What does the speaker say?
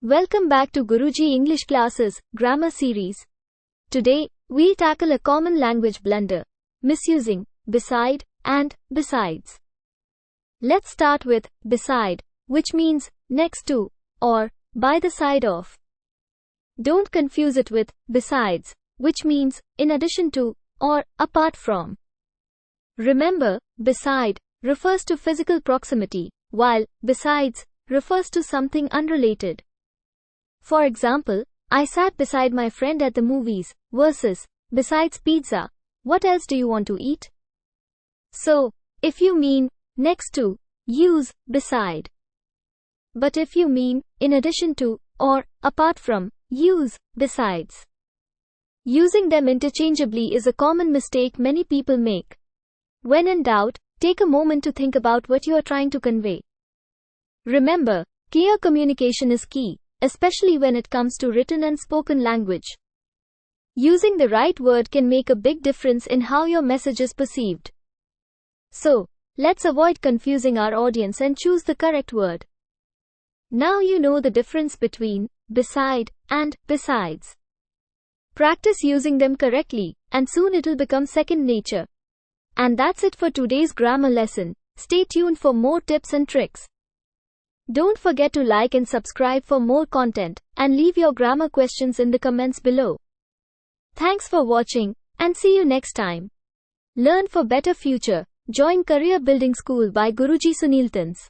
Welcome back to Guruji English Classes, Grammar Series. Today, we'll tackle a common language blunder, misusing beside and besides. Let's start with beside, which means next to or by the side of. Don't confuse it with besides, which means in addition to or apart from. Remember, beside refers to physical proximity, while besides refers to something unrelated. For example, I sat beside my friend at the movies versus besides pizza, what else do you want to eat? So, if you mean next to, use beside. But if you mean in addition to or apart from, use besides. Using them interchangeably is a common mistake many people make. When in doubt, take a moment to think about what you are trying to convey. Remember, clear communication is key, especially when it comes to written and spoken language. Using the right word can make a big difference in how your message is perceived. So, let's avoid confusing our audience and choose the correct word. Now you know the difference between beside and besides. Practice using them correctly, and soon it'll become second nature. And that's it for today's grammar lesson. Stay tuned for more tips and tricks. Don't forget to like and subscribe for more content, and leave your grammar questions in the comments below. Thanks for watching, and see you next time. Learn for better future. Join Career Building School by Guruji English Classes.